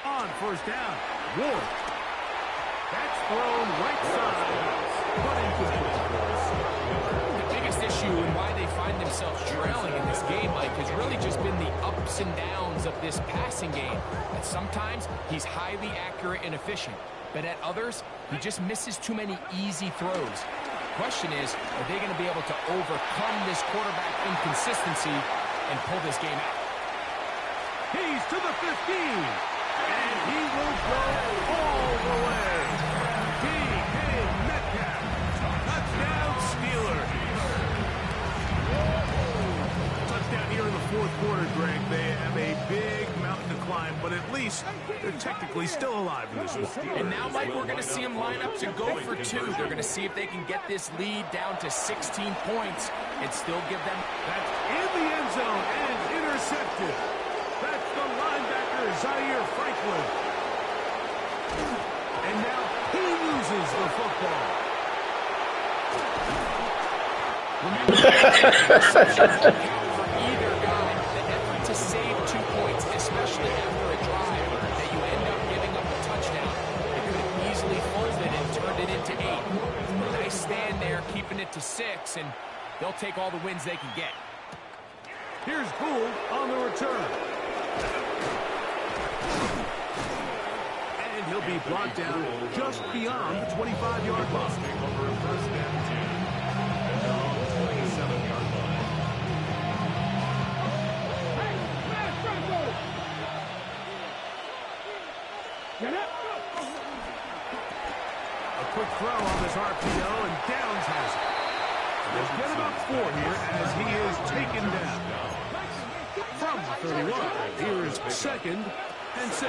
On first down, Ward. That's thrown right side, but incomplete. The biggest issue and why they find themselves trailing in this game, Mike, has really just been the ups and downs of this passing game. That sometimes he's highly accurate and efficient, but at others, he just misses too many easy throws. The question is, are they going to be able to overcome this quarterback inconsistency and pull this game out? He's to the 15, and he will go all the way. DK Metcalf, touchdown Steelers. Touchdown here in the fourth quarter, Greg. They have a big mountain to climb, but at least they're technically still alive in this one. And now, Mike, we're going to see them line up to go for two. They're going to see if they can get this lead down to 16 points and still give them... That's in the end zone and intercepted. That's the linebacker, Zaire Franklin. And now he loses the football. For either guy, the effort to save 2 points, especially after a drive that you end up giving up a touchdown, they could have easily folded and turned it into 8. A nice stand there, keeping it to 6, and they'll take all the wins they can get. Here's Gould on the return. And he'll be brought down just beyond the 25-yard line. First down 10. And they're on the 27-yard line. Hey, smash Broncos! Get up! A quick throw on this RPO, and Downs has it. They'll get him up 4 here as he is taken down. From the 31, here is 2nd and 6.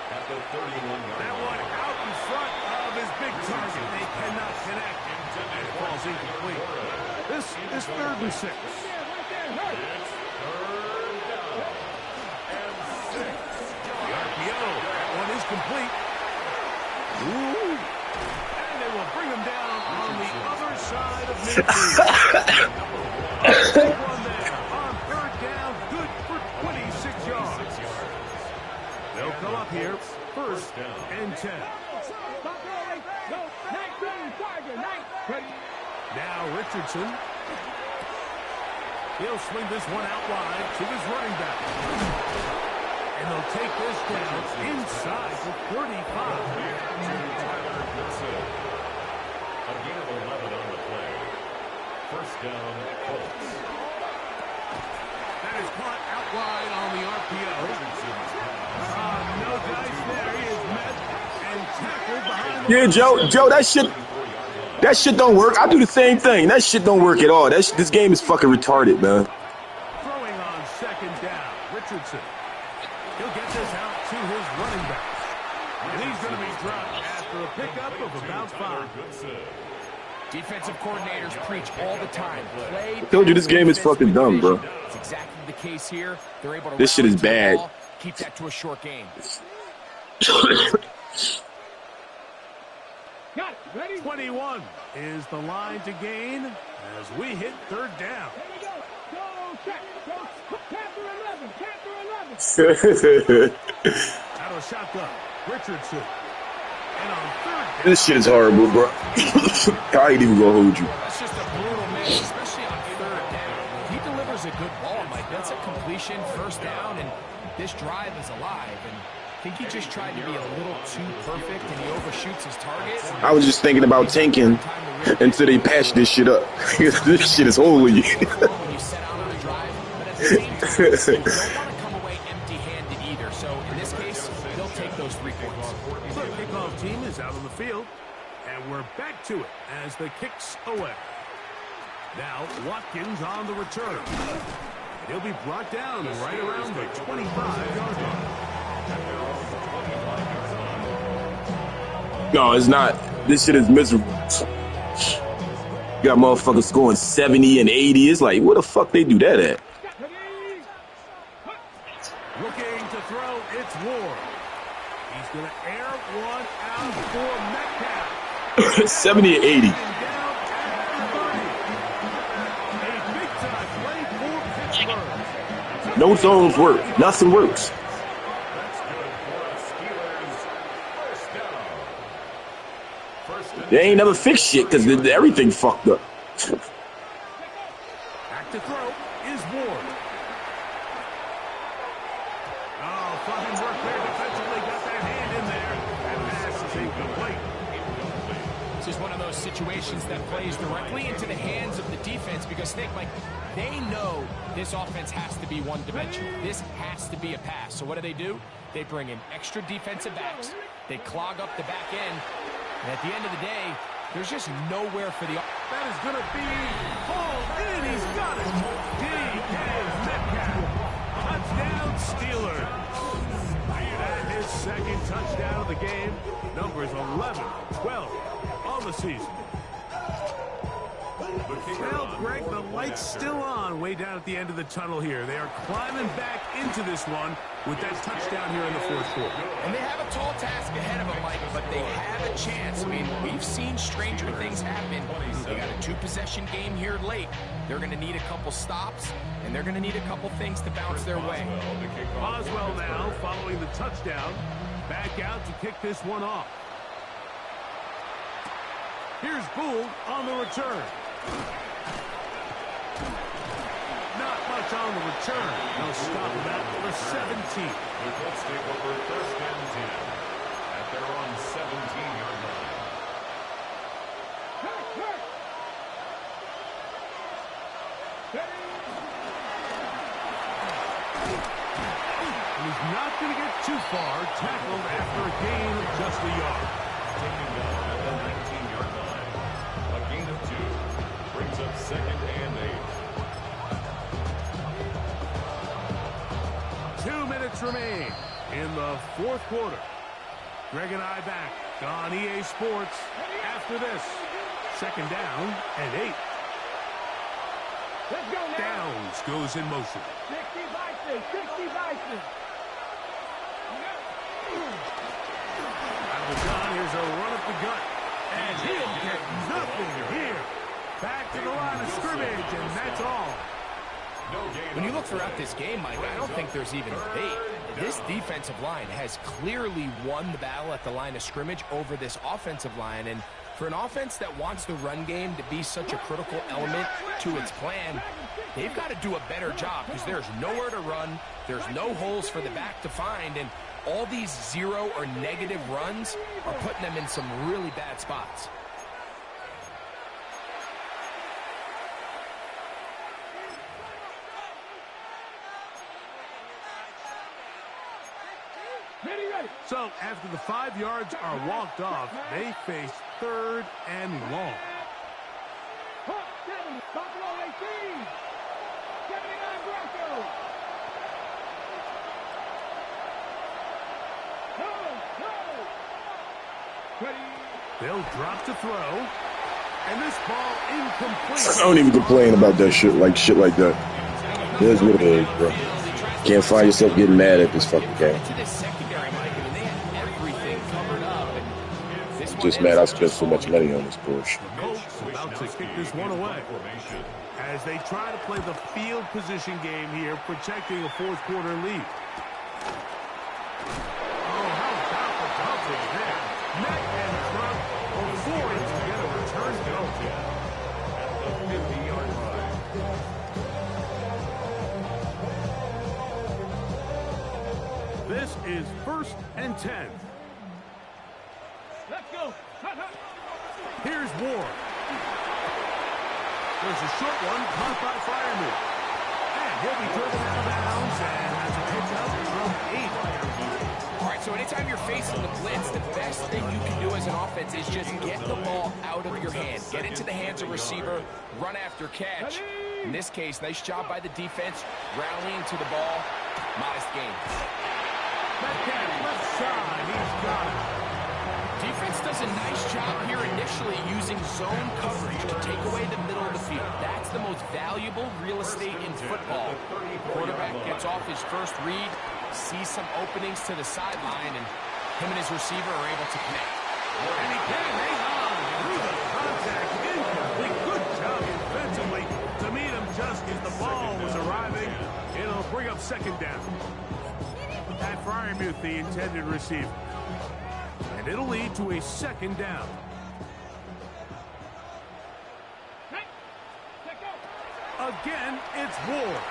At the 31-yard That one out in front of his big target. They cannot connect. And it falls incomplete. This is 3rd and 6. The RPO, that one is complete. Ooh. And they will bring him down on the other side of midfield. Big one there on 3rd down, good for 26 yards. They'll come up here, 1st and 10. Now Richardson. He'll swing this one out wide to his running back. And they'll take this down inside the 35. A gain of 11 on the play. 1st down, Colts. That is caught out wide on the RPO. No dice there. He is met and tackled behind the Yeah, Joe, that shit don't work. I do the same thing. That shit don't work at all. This game is fucking retarded, man. throwing on 2nd down. Richardson. He'll get this out to his running back. And he's going to be dropped after a pickup of about 5. Defensive coordinators preach all the time. Play. I told you this game is fucking dumb, bro. It's exactly the case here. They're able to This shit is bad. ball, keep that to a short game. Got it. Ready? 21 is the line to gain as we hit 3rd down. Here we go. Go check. Go. Panther 11. Out of shotgun. Richardson. And on 3rd down. This shit is horrible, bro. I ain't even gonna hold you. That's just a brutal miss, especially on 3rd down. If he delivers a good ball, Mike, that's a completion, 1st down, and this drive is alive. And I think he just tried to be a little too perfect, and he overshoots his target. I was just thinking about tanking until they patch this shit up. This shit is holy. When you set out on a drive, but at the same time, you don't want to come away empty-handed either. So in this case, they'll take those 3 points. The kickoff team is out on the field, and we're back to it as the kick's away. Now Watkins on the return. He'll be brought down right around the 25-yard line. No, it's not. This shit is miserable. You got motherfuckers scoring 70 and 80. It's like, where the fuck they do that at? Looking to throw, it's Ward. He's going to air one out for Metcalf. 70 and 80. Down at the 30. A big-time play for Pittsburgh. No zones work. Nothing works. That's good for a Steelers 1st down. 1st and They ain't never fixed shit because everything fucked up. Back to throw is Ward. Oh, fine work there defensively. Got that hand in there. That pass is incomplete. This is one of those situations that plays directly into the hands of the defense because, Nick, like, they know this offense has to be one-dimensional. This has to be a pass. So what do? They bring in extra defensive backs. They clog up the back end. And at the end of the day, there's just nowhere for the... That is going to be hauled in. He's got it. D.K. Metcalf. Touchdown, Steelers. And his 2nd touchdown of the game. Numbers 11, 12 on the season. Well, Greg, the light's still on way down at the end of the tunnel here. They are climbing back into this one with that touchdown here in the 4th quarter. And they have a tall task ahead of them, Mike, but they have a chance. I mean, we've seen stranger things happen. They got a 2-possession game here late. They're going to need a couple stops, and they're going to need a couple things to bounce their way. Boswell now following the touchdown. Back out to kick this one off. Here's Gould on the return. Not Colts on the return. They'll stop him at the 17. The Colts take over 1st and 10 at their own 17-yard line. He's not going to get too far. Tackled after a gain of just a yard. Taking down at the 19-yard line. A gain of 2 brings up 2nd and 8. 2 minutes remain in the 4th quarter. Greg and I back on EA Sports after this. 2nd down and 8. Let's go now. Downs goes in motion. 60 Bison, 60 Bison. Out of the gun, here's a run up the gut. And he'll get nothing here. Back to the line of scrimmage, and that's all. When you look throughout this game, Mike, I don't think there's even debate. This defensive line has clearly won the battle at the line of scrimmage over this offensive line. And for an offense that wants the run game to be such a critical element to its plan, they've got to do a better job because there's nowhere to run. There's no holes for the back to find. And all these 0 or negative runs are putting them in some really bad spots. So after the 5 yards are walked off, they face 3rd and long. Buffalo 18. 79 Broncos. They'll drop to throw. And this ball incomplete. I don't even complain about that shit like that. Here's what it is, bro. Can't find yourself getting mad at this fucking game. Just mad I spent so much money on this bullshit. The Colts about to kick this one away as they try to play the field position game here, protecting a 4th quarter lead. Oh, how about the double there? Neck and front before it to get a return go. At the 50-yard line. This is 1st and 10. Let's go. Here's Ward. There's a short one caught by Freiermuth. And he'll be driven out of bounds, and that's a pickup from 8. All right, so anytime you're facing the blitz, the best thing you can do as an offense is just get the ball out of your hand. Get into the hands of receiver, run after catch. In this case, nice job by the defense, rallying to the ball. Modest gain. Metcalf left side, he's got it. Defense does a nice job here initially using zone coverage to take away the middle of the field. That's the most valuable real estate in football. Quarterback gets off his first read, sees some openings to the sideline, and him and his receiver are able to connect. And he can hang on through the contact. Incomplete. Good job defensively to meet him just as the ball was arriving. It'll bring up 2nd down. Pat Freiermuth, the intended receiver. And it'll lead to a 2nd down. Again, it's Ward.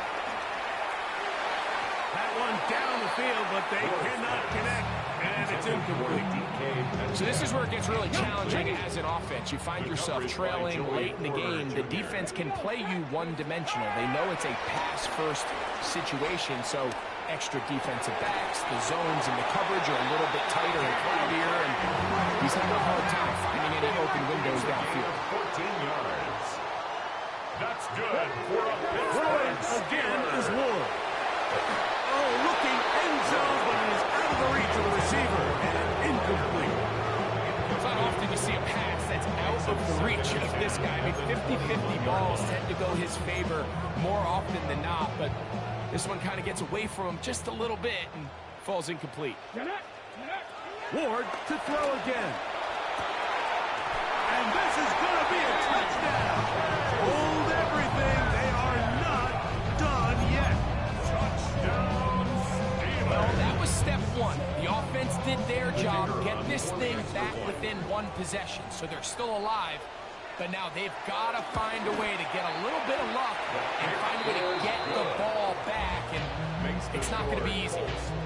That one down the field, but they cannot connect. And it's incomplete. So this is where it gets really challenging as an offense. You find yourself trailing late in the game. The defense can play you one-dimensional. They know it's a pass-first situation, so extra defensive backs, the zones and the coverage are a little bit tighter and cloudier, and he's having a hard time finding any open windows downfield. 14 yards. That's good for a Throwing again is Ward. Oh, looking end zone, but it is out of the reach of the receiver, and incomplete. It's not often you see a pass that's out of the reach of this guy. I mean, 50-50 balls tend to go his favor more often than not, but this one kind of gets away from him just a little bit and falls incomplete. Ward to throw again. And this is going to be a touchdown. Hold everything. They are not done yet. Touchdown. Well, that was step one. The offense did their job, get this thing back within one possession. So they're still alive. But now they've got to find a way to get a little bit of luck and find a way to get the ball not going to be easy.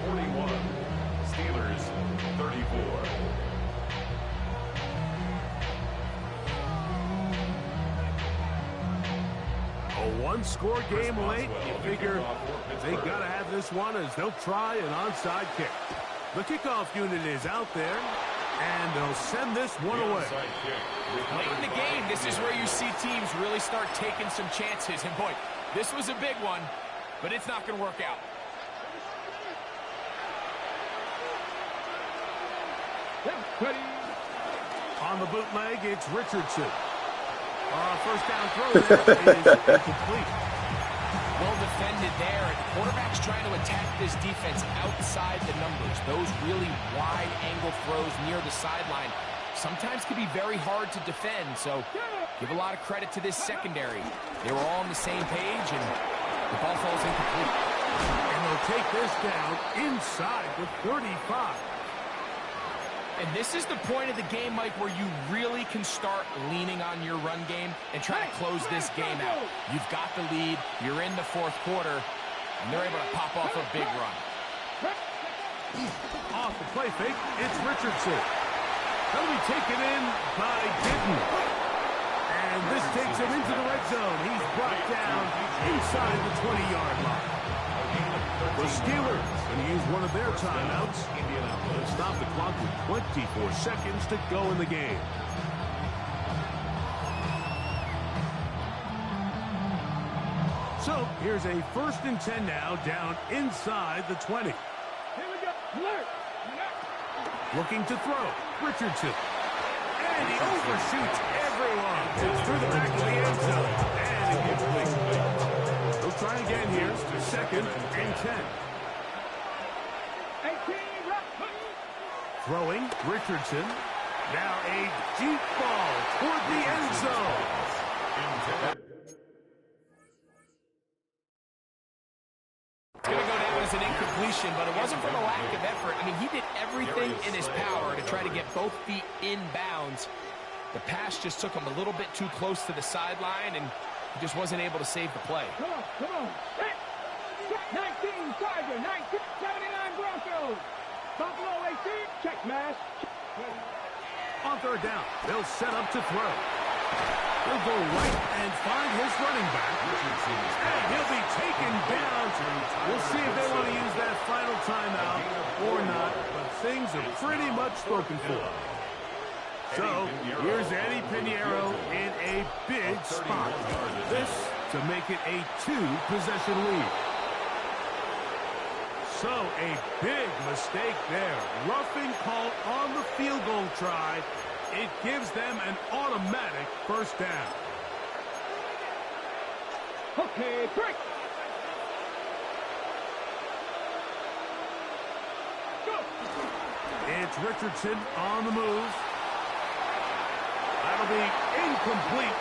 41. Steelers 34. A one-score game late. You figure they got to have this one as they'll try an onside kick. The kickoff unit is out there, and they'll send this one away. Late in the game, this is where you see teams really start taking some chances. And boy, this was a big one, but it's not going to work out. On the bootleg, it's Richardson. First down throw there is incomplete. Well defended there. And the quarterback's trying to attack this defense outside the numbers. Those really wide angle throws near the sideline sometimes can be very hard to defend. So give a lot of credit to this secondary. They were all on the same page, and the ball falls incomplete. And they'll take this down inside the 35. And this is the point of the game, Mike, where you really can start leaning on your run game and try to close this game out. You've got the lead, you're in the fourth quarter, and they're able to pop off a big run. Off the play fake, it's Richardson. That'll be taken in by Gittin. And this takes him into the red zone. He's brought down inside the 20-yard line. The Steelers going to use one of their timeouts and stop the clock with 24 seconds to go in the game. So here's a 1st and 10 now, down inside the 20. Here we go. Alert. Looking to throw, Richardson. And he overshoots everyone. It's through the back of the end zone. And incomplete. They'll try again here. 2nd and 10. 18. Throwing, Richardson. Now a deep ball toward the end zone. It's going to go down as an incompletion, but it wasn't from a lack of effort. I mean, he did everything in his power to try to get both feet in bounds. The pass just took him a little bit too close to the sideline, and he just wasn't able to save the play. Come on, come on. 19 Tiger, 1979 Broncos. Buffalo 18, check mask. On 3rd down, they'll set up to throw. He'll go right and find his running back. And he'll be taken down. We'll see if they want to use that final timeout or not, but things are pretty much spoken for. So, here's Eddie Pinheiro in a big spot. This to make it a 2-possession lead. So, a big mistake there. Roughing call on the field goal try. It gives them an automatic 1st down. Okay, break. Go. It's Richardson on the move. That'll be incomplete.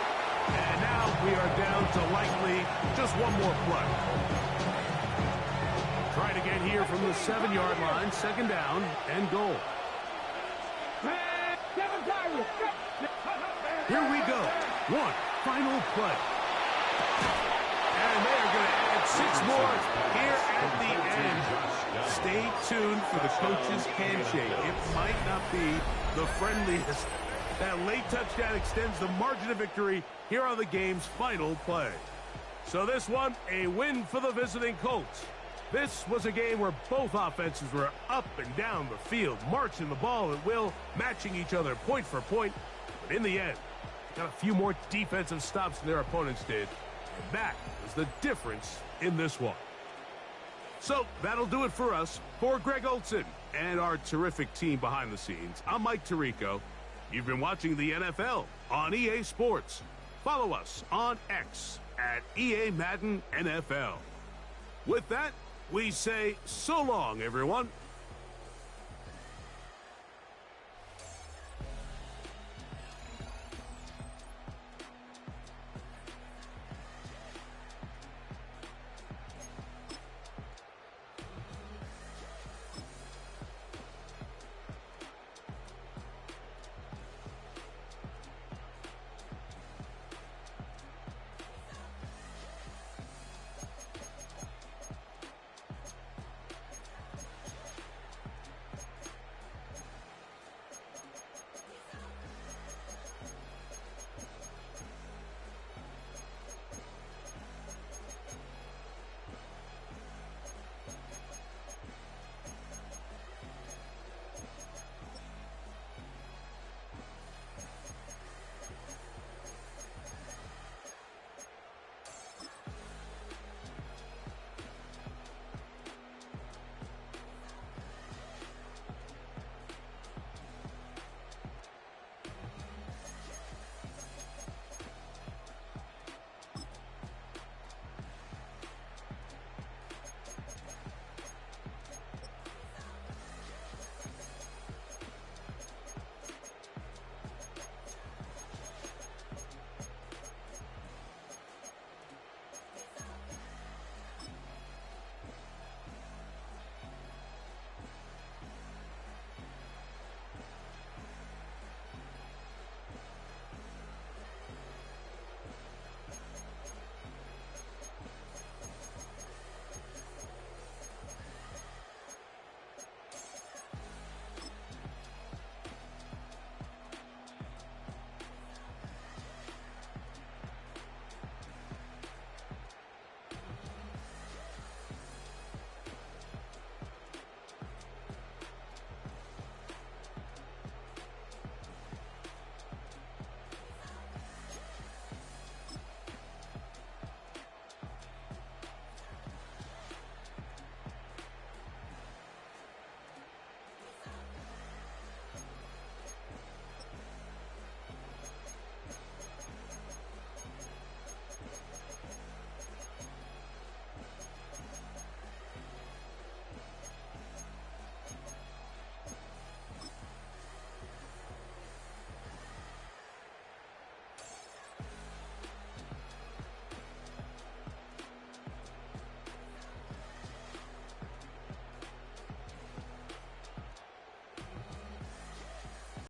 And now we are down to likely just one more play. Trying again here from the 7-yard line. 2nd down and goal. Here we go. One final play. And they are going to add 6 more here at the end. Stay tuned for the coach's handshake. It might not be the friendliest. That late touchdown extends the margin of victory here on the game's final play. So this one, a win for the visiting Colts. This was a game where both offenses were up and down the field, marching the ball at will, matching each other point for point. But in the end, got a few more defensive stops than their opponents did. And that was the difference in this one. So that'll do it for us. For Greg Olson and our terrific team behind the scenes, I'm Mike Tirico. You've been watching the NFL on EA Sports. Follow us on X at EA Madden NFL. With that, we say so long, everyone.